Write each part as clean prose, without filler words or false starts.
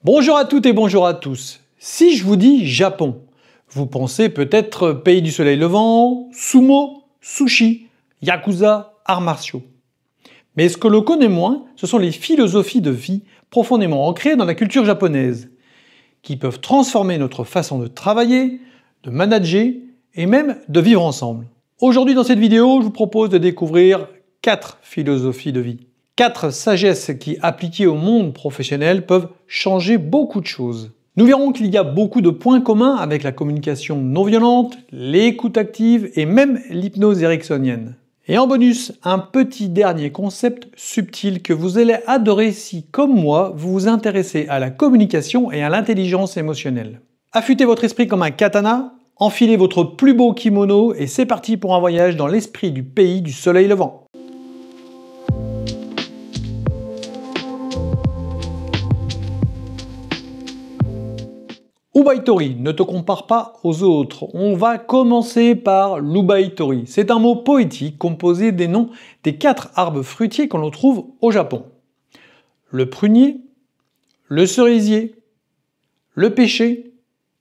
Bonjour à toutes et bonjour à tous. Si je vous dis Japon, vous pensez peut-être pays du soleil levant, sumo, sushi, yakuza, arts martiaux. Mais ce que l'on connaît moins, ce sont les philosophies de vie profondément ancrées dans la culture japonaise, qui peuvent transformer notre façon de travailler, de manager et même de vivre ensemble. Aujourd'hui dans cette vidéo, je vous propose de découvrir 4 philosophies de vie. 4 sagesses qui, appliquées au monde professionnel, peuvent changer beaucoup de choses. Nous verrons qu'il y a beaucoup de points communs avec la communication non violente, l'écoute active et même l'hypnose ericksonienne. Et en bonus, un petit dernier concept subtil que vous allez adorer si, comme moi, vous vous intéressez à la communication et à l'intelligence émotionnelle. Affûtez votre esprit comme un katana, enfilez votre plus beau kimono et c'est parti pour un voyage dans l'esprit du pays du soleil levant. Ubaitori, ne te compare pas aux autres. On va commencer par l'Ubaitori. C'est un mot poétique composé des noms des 4 arbres fruitiers qu'on trouve au Japon. Le prunier, le cerisier, le pêcher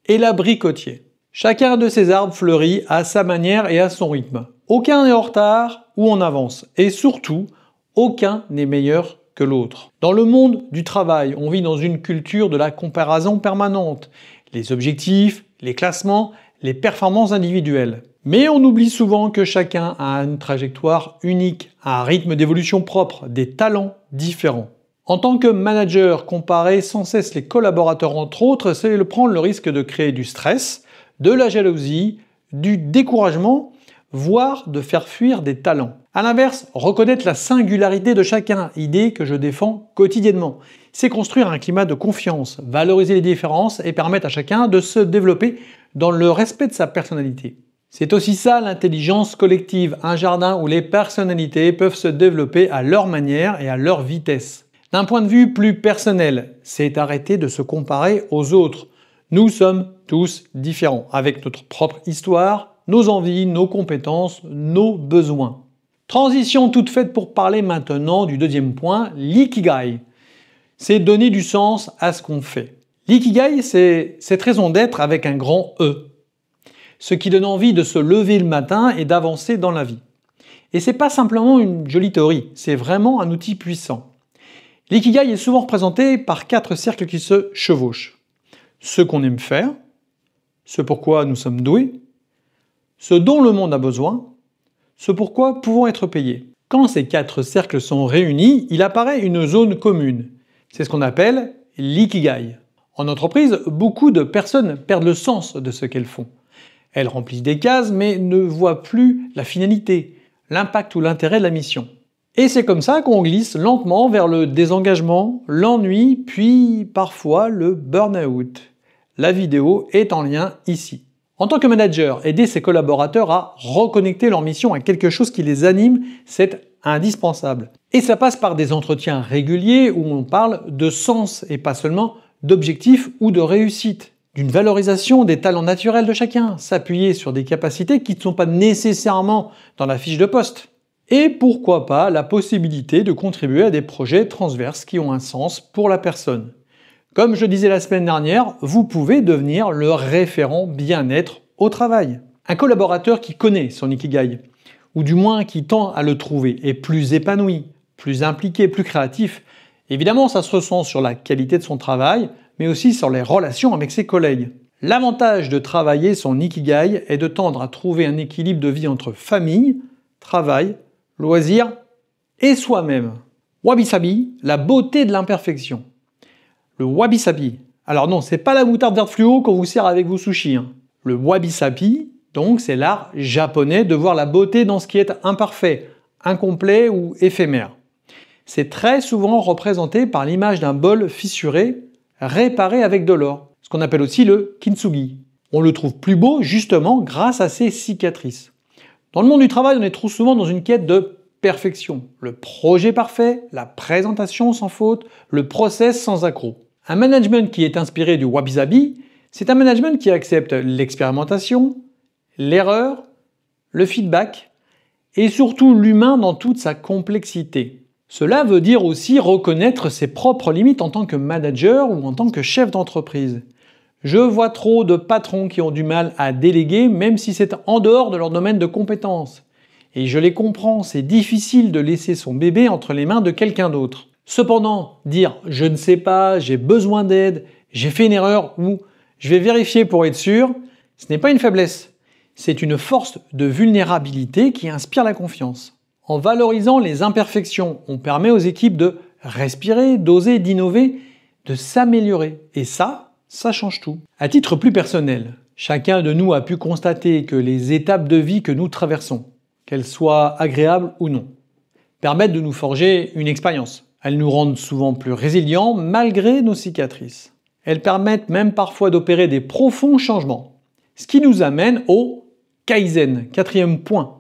et l'abricotier. Chacun de ces arbres fleurit à sa manière et à son rythme. Aucun n'est en retard ou en avance. Et surtout, aucun n'est meilleur que l'autre. Dans le monde du travail, on vit dans une culture de la comparaison permanente. Les objectifs, les classements, les performances individuelles. Mais on oublie souvent que chacun a une trajectoire unique, un rythme d'évolution propre, des talents différents. En tant que manager, comparer sans cesse les collaborateurs entre autres, c'est prendre le risque de créer du stress, de la jalousie, du découragement, voire de faire fuir des talents. A l'inverse, reconnaître la singularité de chacun, idée que je défends quotidiennement. C'est construire un climat de confiance, valoriser les différences et permettre à chacun de se développer dans le respect de sa personnalité. C'est aussi ça l'intelligence collective, un jardin où les personnalités peuvent se développer à leur manière et à leur vitesse. D'un point de vue plus personnel, c'est arrêter de se comparer aux autres. Nous sommes tous différents, avec notre propre histoire, nos envies, nos compétences, nos besoins. Transition toute faite pour parler maintenant du deuxième point, l'ikigai. C'est donner du sens à ce qu'on fait. L'ikigai, c'est cette raison d'être avec un grand E. Ce qui donne envie de se lever le matin et d'avancer dans la vie. Et c'est pas simplement une jolie théorie, c'est vraiment un outil puissant. L'ikigai est souvent représenté par 4 cercles qui se chevauchent. Ce qu'on aime faire, ce pourquoi nous sommes doués, ce dont le monde a besoin, ce pourquoi pouvons être payés. Quand ces 4 cercles sont réunis, il apparaît une zone commune. C'est ce qu'on appelle l'ikigai. En entreprise, beaucoup de personnes perdent le sens de ce qu'elles font. Elles remplissent des cases mais ne voient plus la finalité, l'impact ou l'intérêt de la mission. Et c'est comme ça qu'on glisse lentement vers le désengagement, l'ennui, puis parfois le burn-out. La vidéo est en lien ici. En tant que manager, aider ses collaborateurs à reconnecter leur mission à quelque chose qui les anime, c'est indispensable. Et ça passe par des entretiens réguliers où on parle de sens et pas seulement d'objectifs ou de réussite. D'une valorisation des talents naturels de chacun, s'appuyer sur des capacités qui ne sont pas nécessairement dans la fiche de poste. Et pourquoi pas la possibilité de contribuer à des projets transverses qui ont un sens pour la personne. Comme je disais la semaine dernière, vous pouvez devenir le référent bien-être au travail. Un collaborateur qui connaît son ikigai, ou du moins qui tend à le trouver, est plus épanoui, plus impliqué, plus créatif. Évidemment, ça se ressent sur la qualité de son travail, mais aussi sur les relations avec ses collègues. L'avantage de travailler son ikigai est de tendre à trouver un équilibre de vie entre famille, travail, loisirs et soi-même. Wabi-sabi, la beauté de l'imperfection. Le wabi-sabi. Alors non, c'est pas la moutarde verte fluo qu'on vous sert avec vos sushis. Le wabi-sabi, donc, c'est l'art japonais de voir la beauté dans ce qui est imparfait, incomplet ou éphémère. C'est très souvent représenté par l'image d'un bol fissuré, réparé avec de l'or, ce qu'on appelle aussi le kintsugi. On le trouve plus beau justement grâce à ses cicatrices. Dans le monde du travail, on est trop souvent dans une quête de perfection. Le projet parfait, la présentation sans faute, le process sans accroc. Un management qui est inspiré du wabi-sabi, c'est un management qui accepte l'expérimentation, l'erreur, le feedback et surtout l'humain dans toute sa complexité. Cela veut dire aussi reconnaître ses propres limites en tant que manager ou en tant que chef d'entreprise. Je vois trop de patrons qui ont du mal à déléguer même si c'est en dehors de leur domaine de compétences. Et je les comprends, c'est difficile de laisser son bébé entre les mains de quelqu'un d'autre. Cependant, dire « je ne sais pas, j'ai besoin d'aide, j'ai fait une erreur » ou « je vais vérifier pour être sûr », ce n'est pas une faiblesse. C'est une force de vulnérabilité qui inspire la confiance. En valorisant les imperfections, on permet aux équipes de respirer, d'oser, d'innover, de s'améliorer. Et ça change tout. À titre plus personnel, chacun de nous a pu constater que les étapes de vie que nous traversons, qu'elles soient agréables ou non, permettent de nous forger une expérience. Elles nous rendent souvent plus résilients malgré nos cicatrices. Elles permettent même parfois d'opérer des profonds changements. Ce qui nous amène au Kaizen, 4e point.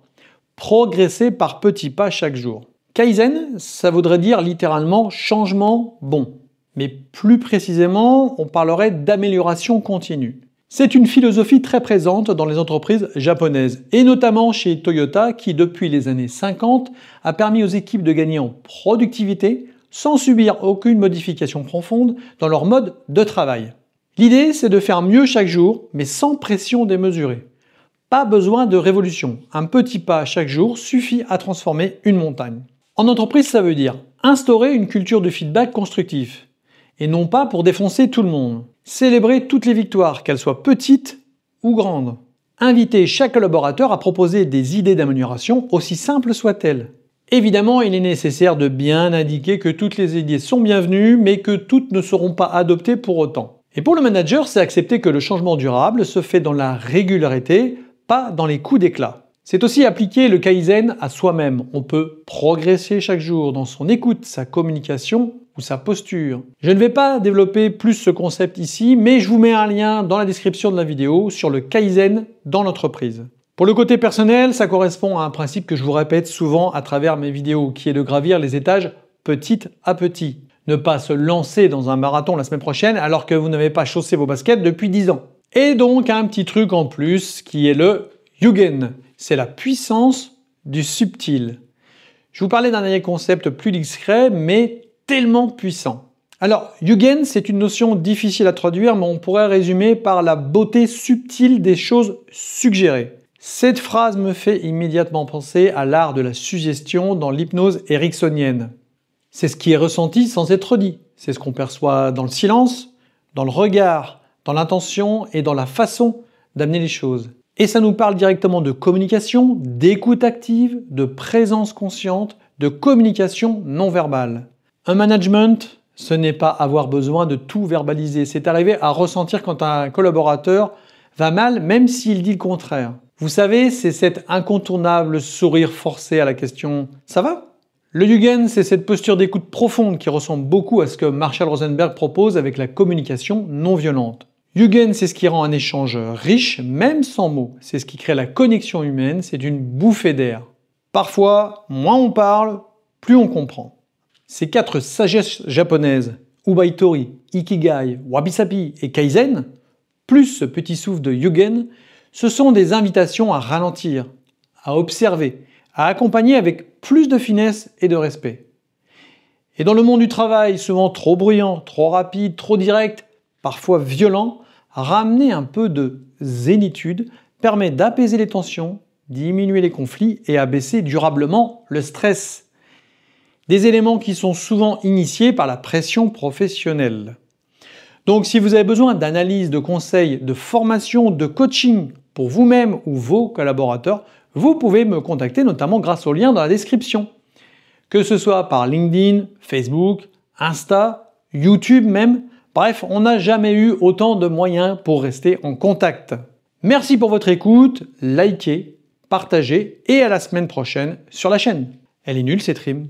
Progresser par petits pas chaque jour. Kaizen, ça voudrait dire littéralement changement bon. Mais plus précisément, on parlerait d'amélioration continue. C'est une philosophie très présente dans les entreprises japonaises, et notamment chez Toyota qui, depuis les années 50, a permis aux équipes de gagner en productivité sans subir aucune modification profonde dans leur mode de travail. L'idée, c'est de faire mieux chaque jour, mais sans pression démesurée. Pas besoin de révolution. Un petit pas chaque jour suffit à transformer une montagne. En entreprise, ça veut dire instaurer une culture de feedback constructif. Et non pas pour défoncer tout le monde. Célébrer toutes les victoires, qu'elles soient petites ou grandes. Inviter chaque collaborateur à proposer des idées d'amélioration, aussi simples soient-elles. Évidemment, il est nécessaire de bien indiquer que toutes les idées sont bienvenues, mais que toutes ne seront pas adoptées pour autant. Et pour le manager, c'est accepter que le changement durable se fait dans la régularité, pas dans les coups d'éclat. C'est aussi appliquer le Kaizen à soi-même. On peut progresser chaque jour dans son écoute, sa communication ou sa posture. Je ne vais pas développer plus ce concept ici, mais je vous mets un lien dans la description de la vidéo sur le Kaizen dans l'entreprise. Pour le côté personnel, ça correspond à un principe que je vous répète souvent à travers mes vidéos, qui est de gravir les étages petit à petit. Ne pas se lancer dans un marathon la semaine prochaine alors que vous n'avez pas chaussé vos baskets depuis 10 ans. Et donc un petit truc en plus qui est le Yugen. C'est la puissance du subtil. Je vous parlais d'un dernier concept plus discret mais tellement puissant. Alors, Yugen, c'est une notion difficile à traduire, mais on pourrait résumer par la beauté subtile des choses suggérées. Cette phrase me fait immédiatement penser à l'art de la suggestion dans l'hypnose ericksonienne. C'est ce qui est ressenti sans être dit. C'est ce qu'on perçoit dans le silence, dans le regard, dans l'intention et dans la façon d'amener les choses. Et ça nous parle directement de communication, d'écoute active, de présence consciente, de communication non verbale. Un management, ce n'est pas avoir besoin de tout verbaliser, c'est arriver à ressentir quand un collaborateur va mal, même s'il dit le contraire. Vous savez, c'est cet incontournable sourire forcé à la question « ça va ?» Le Yugen, c'est cette posture d'écoute profonde qui ressemble beaucoup à ce que Marshall Rosenberg propose avec la communication non violente. Yugen, c'est ce qui rend un échange riche, même sans mots. C'est ce qui crée la connexion humaine, c'est une bouffée d'air. Parfois, moins on parle, plus on comprend. Ces 4 sagesses japonaises, Ubaitori, Ikigai, Wabi-sabi et Kaizen, plus ce petit souffle de Yugen, ce sont des invitations à ralentir, à observer, à accompagner avec plus de finesse et de respect. Et dans le monde du travail, souvent trop bruyant, trop rapide, trop direct, parfois violent, ramener un peu de zénitude permet d'apaiser les tensions, diminuer les conflits et abaisser durablement le stress. Des éléments qui sont souvent initiés par la pression professionnelle. Donc si vous avez besoin d'analyse, de conseils, de formation, de coaching pour vous-même ou vos collaborateurs, vous pouvez me contacter notamment grâce au lien dans la description. Que ce soit par LinkedIn, Facebook, Insta, YouTube même, bref, on n'a jamais eu autant de moyens pour rester en contact. Merci pour votre écoute, likez, partagez et à la semaine prochaine sur la chaîne. Elle est nulle cette rime.